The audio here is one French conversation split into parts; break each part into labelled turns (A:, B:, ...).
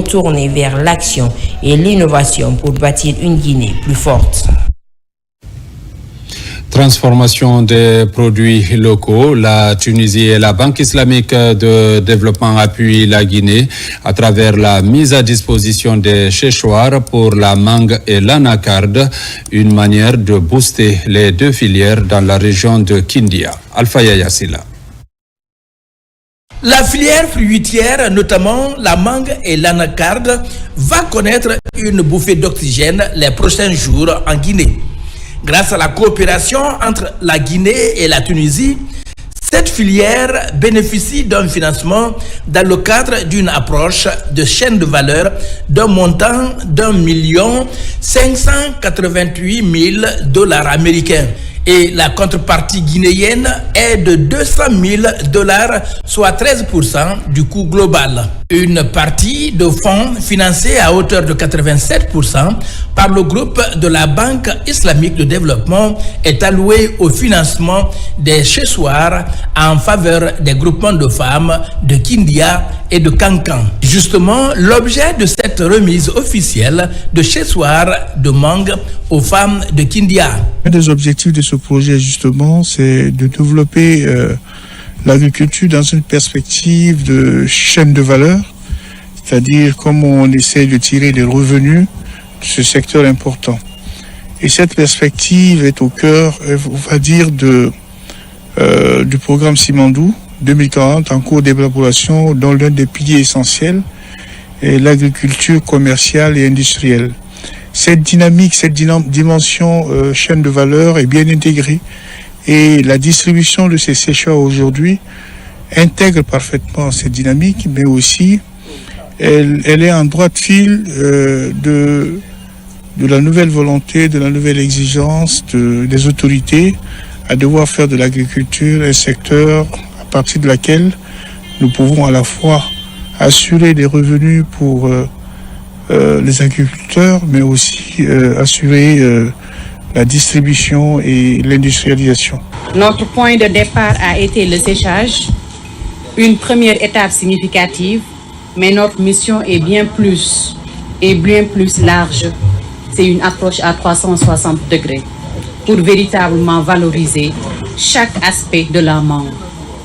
A: tournés vers l'action et l'innovation pour bâtir une Guinée plus forte.
B: Transformation des produits locaux, la Tunisie et la Banque islamique de développement appuient la Guinée à travers la mise à disposition des séchoirs pour la mangue et l'anacarde, une manière de booster les deux filières dans la région de Kindia. Alpha Yassila.
C: La filière fruitière, notamment la mangue et l'anacarde, va connaître une bouffée d'oxygène les prochains jours en Guinée. Grâce à la coopération entre la Guinée et la Tunisie, cette filière bénéficie d'un financement dans le cadre d'une approche de chaîne de valeur d'un montant d'1 588 000 $ américains. Et la contrepartie guinéenne est de 200 000 $, soit 13% du coût global. Une partie de fonds financés à hauteur de 87% par le groupe de la Banque islamique de développement est allouée au financement des séchoirs en faveur des groupements de femmes de Kindia et de Kankan. Justement, l'objet de cette remise officielle de séchoirs de mangue aux femmes de Kindia.
D: Un des objectifs de ce projet, justement, c'est de développer l'agriculture dans une perspective de chaîne de valeur, c'est-à-dire comment on essaie de tirer des revenus de ce secteur important. Et cette perspective est au cœur, on va dire, du programme Simandou 2040 en cours d'élaboration, dont l'un des piliers essentiels est l'agriculture commerciale et industrielle. Cette dynamique, cette dimension chaîne de valeur est bien intégrée et la distribution de ces séchoirs aujourd'hui intègre parfaitement cette dynamique, mais aussi elle est en droit de fil de la nouvelle volonté, de la nouvelle exigence des autorités à devoir faire de l'agriculture un secteur à partir de laquelle nous pouvons à la fois assurer des revenus pour les agriculteurs, mais aussi assurer la distribution et l'industrialisation.
E: Notre point de départ a été le séchage, une première étape significative, mais notre mission est bien plus large. C'est une approche à 360 degrés pour véritablement valoriser chaque aspect de la mangue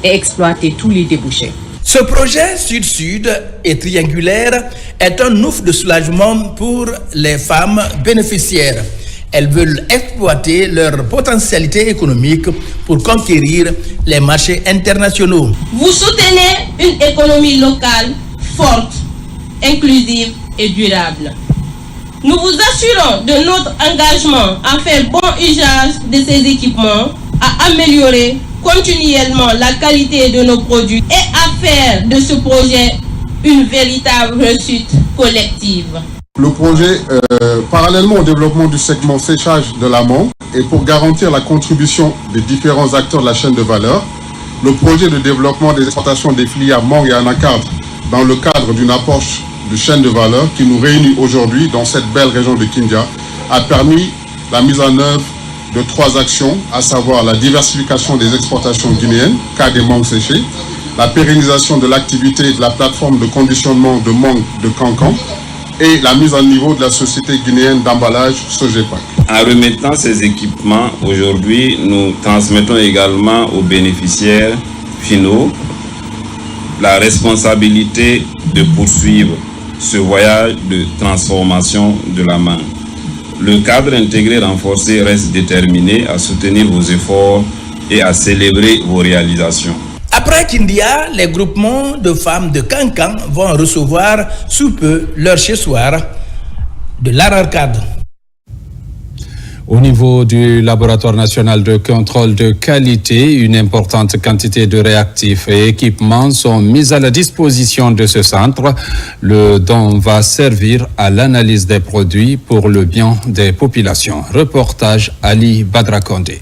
E: et exploiter tous les débouchés.
C: Ce projet sud-sud et triangulaire est un ouf de soulagement pour les femmes bénéficiaires. Elles veulent exploiter leur potentialité économique pour conquérir les marchés internationaux.
F: Vous soutenez une économie locale forte, inclusive et durable. Nous vous assurons de notre engagement à faire bon usage de ces équipements, à améliorer continuellement la qualité de nos produits et à faire de ce projet une véritable réussite collective.
G: Le projet, parallèlement au développement du segment séchage de la mangue et pour garantir la contribution des différents acteurs de la chaîne de valeur, le projet de développement des exportations des filières mangue et anacarde dans le cadre d'une approche de chaîne de valeur qui nous réunit aujourd'hui dans cette belle région de Kindia a permis la mise en œuvre de 3 actions, à savoir la diversification des exportations guinéennes, cas des mangues séchées, la pérennisation de l'activité de la plateforme de conditionnement de mangue de Kankan et la mise en niveau de la société guinéenne d'emballage Sogepac.
H: En remettant ces équipements, aujourd'hui, nous transmettons également aux bénéficiaires finaux la responsabilité de poursuivre ce voyage de transformation de la mangue. Le cadre intégré renforcé reste déterminé à soutenir vos efforts et à célébrer vos réalisations.
C: Après Kindia, les groupements de femmes de Kankan vont recevoir sous peu leur séchoir de l'anacarde.
B: Au niveau du laboratoire national de contrôle de qualité, une importante quantité de réactifs et équipements sont mis à la disposition de ce centre. Le don va servir à l'analyse des produits pour le bien des populations. Reportage Ali Badrakonde.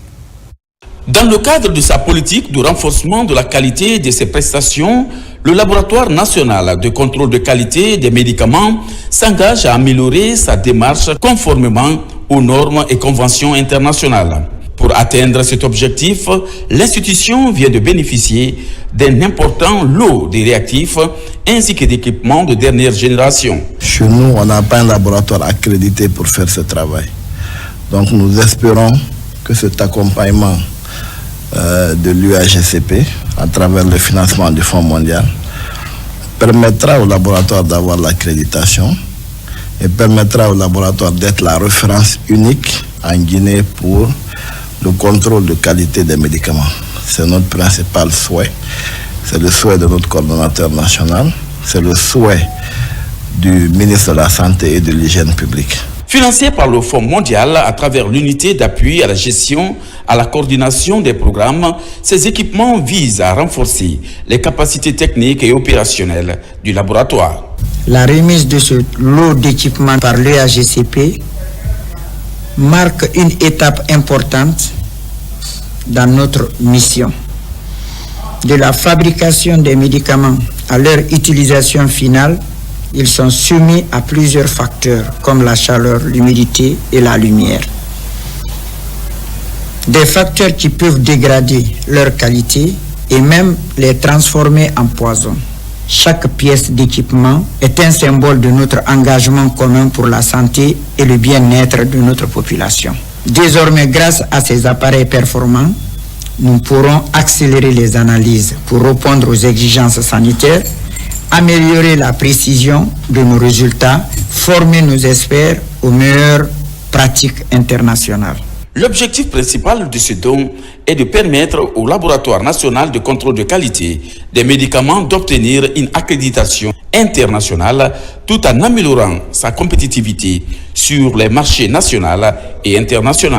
I: Dans le cadre de sa politique de renforcement de la qualité de ses prestations, le laboratoire national de contrôle de qualité des médicaments s'engage à améliorer sa démarche conformément aux normes et conventions internationales. Pour atteindre cet objectif, l'institution vient de bénéficier d'un important lot de réactifs ainsi que d'équipements de dernière génération.
J: Chez nous, on n'a pas un laboratoire accrédité pour faire ce travail. Donc nous espérons que cet accompagnement de l'UAGCP à travers le financement du Fonds mondial permettra au laboratoire d'avoir l'accréditation et permettra au laboratoire d'être la référence unique en Guinée pour le contrôle de qualité des médicaments. C'est notre principal souhait. C'est le souhait de notre coordonnateur national. C'est le souhait du ministre de la Santé et de l'Hygiène publique.
I: Financé par le Fonds mondial à travers l'unité d'appui à la gestion, à la coordination des programmes, ces équipements visent à renforcer les capacités techniques et opérationnelles du laboratoire.
K: La remise de ce lot d'équipements par l'UAGCP marque une étape importante dans notre mission. De la fabrication des médicaments à leur utilisation finale, ils sont soumis à plusieurs facteurs comme la chaleur, l'humidité et la lumière. Des facteurs qui peuvent dégrader leur qualité et même les transformer en poison. Chaque pièce d'équipement est un symbole de notre engagement commun pour la santé et le bien-être de notre population. Désormais, grâce à ces appareils performants, nous pourrons accélérer les analyses pour répondre aux exigences sanitaires, améliorer la précision de nos résultats, former nos experts aux meilleures pratiques internationales.
I: L'objectif principal de ce don est de permettre au Laboratoire national de contrôle de qualité des médicaments d'obtenir une accréditation internationale tout en améliorant sa compétitivité sur les marchés nationaux et internationaux.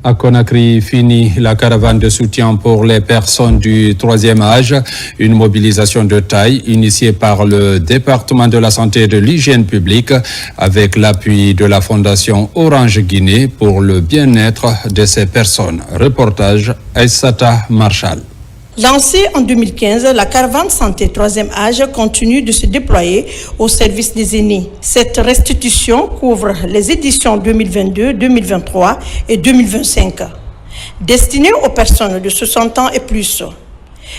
B: À Conakry, fini la caravane de soutien pour les personnes du troisième âge, une mobilisation de taille initiée par le département de la santé et de l'hygiène publique avec l'appui de la fondation Orange Guinée pour le bien-être de ces personnes. Reportage Aïssata Marshall.
L: Lancée en 2015, la caravane santé troisième âge continue de se déployer au service des aînés. Cette restitution couvre les éditions 2022, 2023 et 2025. Destinée aux personnes de 60 ans et plus,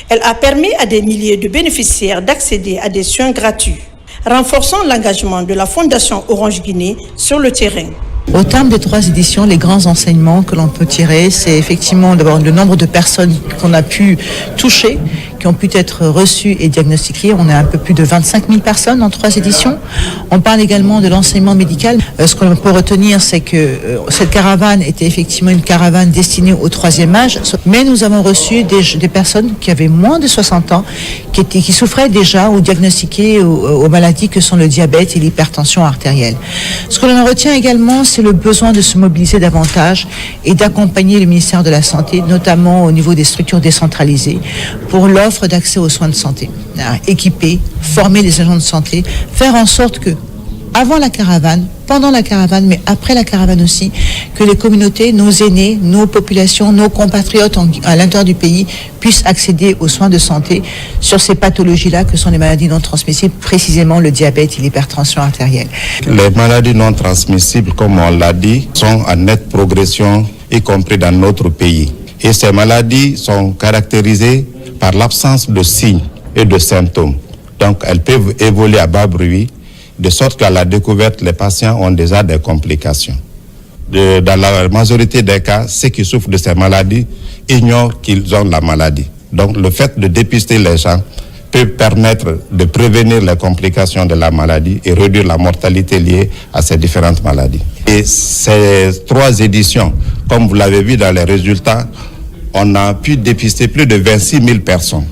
L: elle a permis à des milliers de bénéficiaires d'accéder à des soins gratuits, renforçant l'engagement de la Fondation Orange Guinée sur le terrain.
M: Au terme des 3 éditions, les grands enseignements que l'on peut tirer, c'est effectivement d'abord le nombre de personnes qu'on a pu toucher, qui ont pu être reçues et diagnostiquées. On a un peu plus de 25 000 personnes en 3 éditions. On parle également de l'enseignement médical. Ce qu'on peut retenir, c'est que cette caravane était effectivement une caravane destinée au troisième âge, mais nous avons reçu des personnes qui avaient moins de 60 ans, qui souffraient déjà ou diagnostiquées aux maladies que sont le diabète et l'hypertension artérielle. Ce que l'on retient également, c'est le besoin de se mobiliser davantage et d'accompagner le ministère de la Santé, notamment au niveau des structures décentralisées, pour l'offre d'accès aux soins de santé. Équiper, former les agents de santé, faire en sorte que, avant la caravane, pendant la caravane, mais après la caravane aussi, que les communautés, nos aînés, nos populations, nos compatriotes à l'intérieur du pays puissent accéder aux soins de santé sur ces pathologies-là que sont les maladies non transmissibles, précisément le diabète et l'hypertension artérielle.
N: Les maladies non transmissibles, comme on l'a dit, sont en nette progression, y compris dans notre pays. Et ces maladies sont caractérisées par l'absence de signes et de symptômes. Donc elles peuvent évoluer à bas bruit, de sorte qu'à la découverte, les patients ont déjà des complications. Dans la majorité des cas, ceux qui souffrent de ces maladies ignorent qu'ils ont la maladie. Donc le fait de dépister les gens peut permettre de prévenir les complications de la maladie et réduire la mortalité liée à ces différentes maladies. Et ces 3 éditions, comme vous l'avez vu dans les résultats, on a pu dépister plus de 26 000 personnes.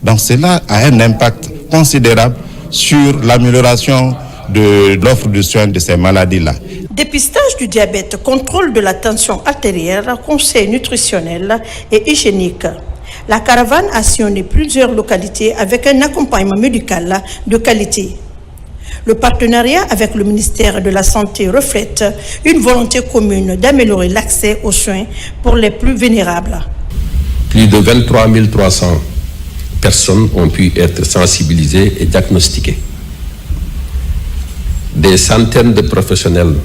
N: Donc cela a un impact considérable sur l'amélioration de l'offre de soins de ces maladies-là.
L: Dépistage du diabète, contrôle de la tension artérielle, conseil nutritionnel et hygiénique. La caravane a sillonné plusieurs localités avec un accompagnement médical de qualité. Le partenariat avec le ministère de la Santé reflète une volonté commune d'améliorer l'accès aux soins pour les plus vulnérables.
O: Plus de 23 300 personnes ont pu être sensibilisées et diagnostiquées. Des centaines de professionnels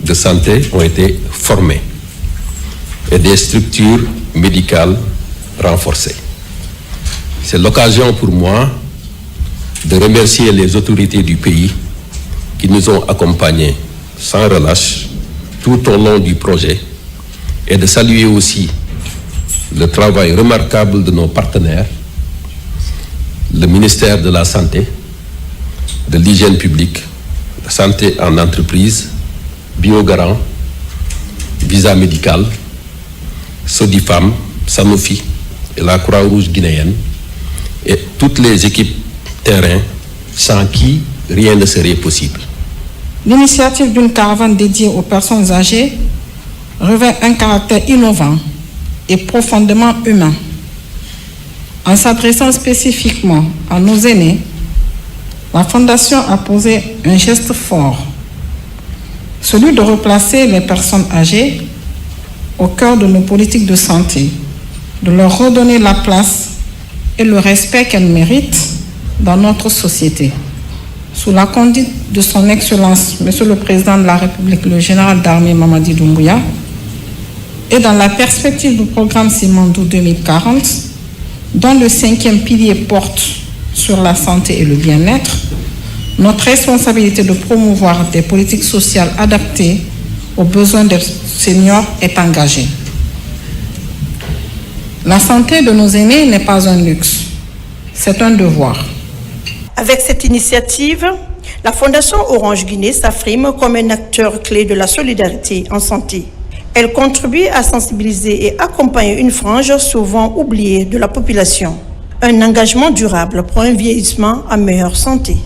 O: de santé ont été formés. et des structures médicales renforcées. C'est l'occasion pour moi de remercier les autorités du pays qui nous ont accompagnés sans relâche tout au long du projet et de saluer aussi le travail remarquable de nos partenaires, le ministère de la Santé, de l'Hygiène publique, de Santé en entreprise, Biogarant, Visa Médical, Sodifam, Sanofi et la Croix-Rouge guinéenne et toutes les équipes terrain sans qui rien ne serait possible.
P: L'initiative d'une caravane dédiée aux personnes âgées revêt un caractère innovant et profondément humain. En s'adressant spécifiquement à nos aînés, la Fondation a posé un geste fort, celui de replacer les personnes âgées au cœur de nos politiques de santé, de leur redonner la place et le respect qu'elles méritent dans notre société. Sous la conduite de son Excellence, Monsieur le Président de la République, le général d'armée Mamadi Doumbouya, et dans la perspective du programme Simandou 2040, dont le 5e pilier porte sur la santé et le bien-être, notre responsabilité de promouvoir des politiques sociales adaptées aux besoins des seniors est engagée. La santé de nos aînés n'est pas un luxe, c'est un devoir.
L: Avec cette initiative, la Fondation Orange Guinée s'affirme comme un acteur clé de la solidarité en santé. Elle contribue à sensibiliser et accompagner une frange souvent oubliée de la population. Un engagement durable pour un vieillissement en meilleure santé.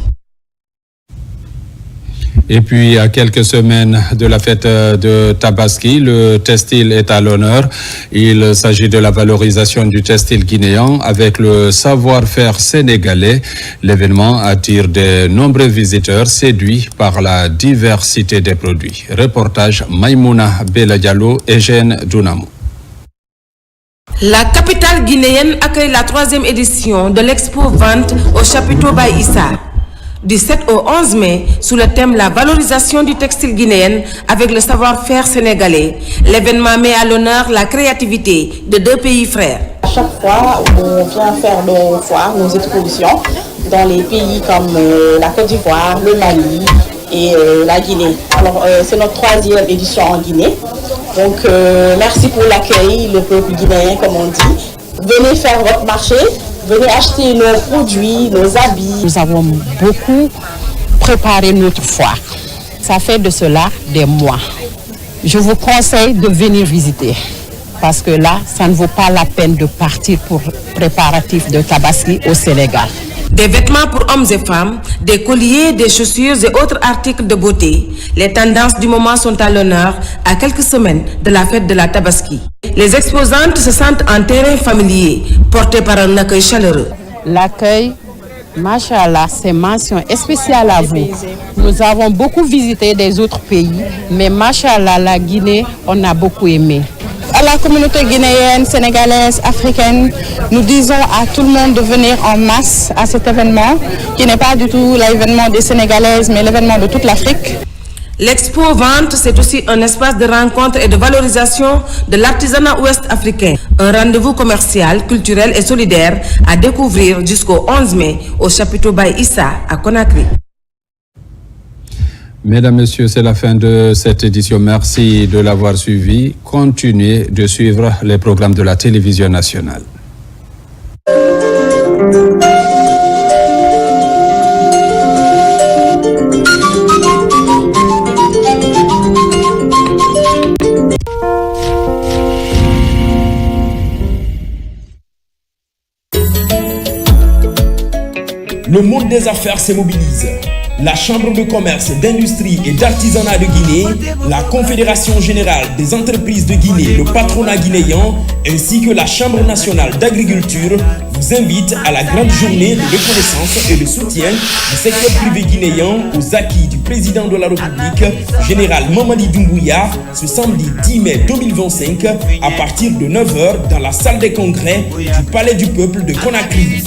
B: Et puis, à quelques semaines de la fête de Tabaski, le textile est à l'honneur. Il s'agit de la valorisation du textile guinéen avec le savoir-faire sénégalais. L'événement attire de nombreux visiteurs séduits par la diversité des produits. Reportage Maïmouna Beladialo et Jeanne Dounamou.
Q: La capitale guinéenne accueille la 3e édition de l'Expo Vente au chapiteau Baye Issa. Du 7 au 11 mai, sous le thème La valorisation du textile guinéen avec le savoir-faire sénégalais. L'événement met à l'honneur la créativité de deux pays frères.
R: À chaque fois, on vient faire nos foires, nos expositions dans les pays comme la Côte d'Ivoire, le Mali et la Guinée. Alors, c'est notre 3e édition en Guinée. Donc, merci pour l'accueil, le peuple guinéen, comme on dit. Venez faire votre marché. Venez acheter nos produits, nos habits.
S: Nous avons beaucoup préparé notre foire. Ça fait de cela des mois. Je vous conseille de venir visiter parce que là, ça ne vaut pas la peine de partir pour préparatifs de Tabaski au Sénégal.
Q: Des vêtements pour hommes et femmes, des colliers, des chaussures et autres articles de beauté. Les tendances du moment sont à l'honneur à quelques semaines de la fête de la Tabaski. Les exposantes se sentent en terrain familier, portés par un accueil chaleureux.
S: L'accueil, machallah, c'est mention spéciale à vous. Nous avons beaucoup visité des autres pays, mais machallah, la Guinée, on a beaucoup aimé.
R: À la communauté guinéenne, sénégalaise, africaine, nous disons à tout le monde de venir en masse à cet événement, qui n'est pas du tout l'événement des Sénégalaises, mais l'événement de toute l'Afrique.
Q: L'Expo Vente, c'est aussi un espace de rencontre et de valorisation de l'artisanat ouest-africain. Un rendez-vous commercial, culturel et solidaire à découvrir jusqu'au 11 mai au chapiteau Baye Issa à Conakry.
B: Mesdames, Messieurs, c'est la fin de cette édition. Merci de l'avoir suivi. Continuez de suivre les programmes de la télévision nationale.
T: Le monde des affaires se mobilise. La Chambre de commerce, d'industrie et d'artisanat de Guinée, la Confédération générale des entreprises de Guinée, le patronat guinéen, ainsi que la Chambre nationale d'agriculture vous invitent à la grande journée de reconnaissance et de soutien du secteur privé guinéen aux acquis du président de la République, général Mamadi Doumbouya, ce samedi 10 mai 2025 à partir de 9h dans la salle des congrès du Palais du Peuple de Conakry.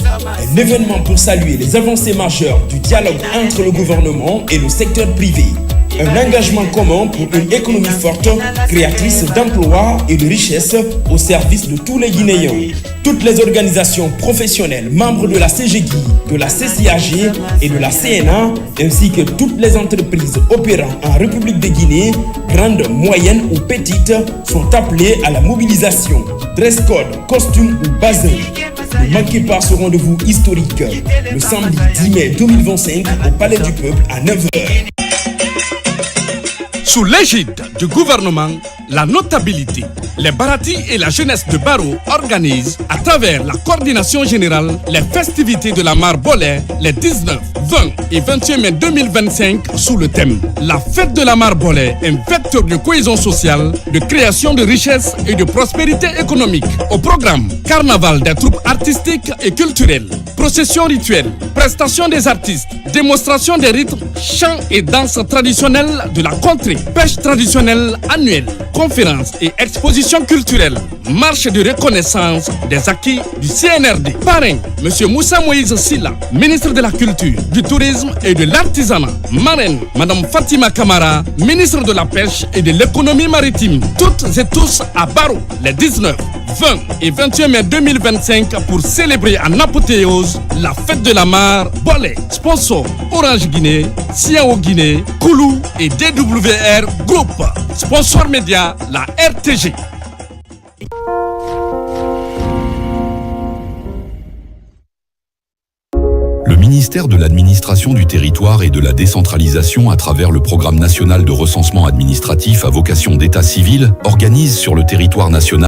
T: Un événement pour saluer les avancées majeures du dialogue entre le gouvernement et le secteur privé. Un engagement commun pour une économie forte, créatrice d'emplois et de richesses au service de tous les Guinéens. Toutes les organisations professionnelles membres de la CGGI, de la CCAG et de la CNA, ainsi que toutes les entreprises opérant en République de Guinée, grandes, moyennes ou petites, sont appelées à la mobilisation. Dress code, costume ou bazin. Ne manquez pas ce rendez-vous historique le samedi 10 mai 2025 au Palais du Peuple à 9h.
U: Sous l'égide du gouvernement, la notabilité, les Barati et la jeunesse de Barreau organisent, à travers la coordination générale, les festivités de la Mare Bollet les 19, 20 et 21 mai 2025 sous le thème La fête de la Mare Bollet, un vecteur de cohésion sociale, de création de richesse et de prospérité économique. Au programme, carnaval des troupes artistiques et culturelles, procession rituelle, prestation des artistes, démonstration des rythmes, chants et danses traditionnelles de la contrée, pêche traditionnelle annuelle, conférences et expositions culturelles, marche de reconnaissance des acquis du CNRD. Parrain, M. Moussa Moïse Silla, ministre de la Culture, du Tourisme et de l'Artisanat. Marraine, Mme Fatima Kamara, ministre de la Pêche et de l'Économie maritime. Toutes et tous à Barreau, les 19, 20 et 21 mai 2025 pour célébrer en apothéose la fête de la Mare Bollet. Sponsor Orange Guinée, Siao Guinée, Koulou et DWR Group. Sponsor média, la RTG.
V: Le ministère de l'Administration du Territoire et de la Décentralisation, à travers le Programme national de recensement administratif à vocation d'état civil, organise sur le territoire national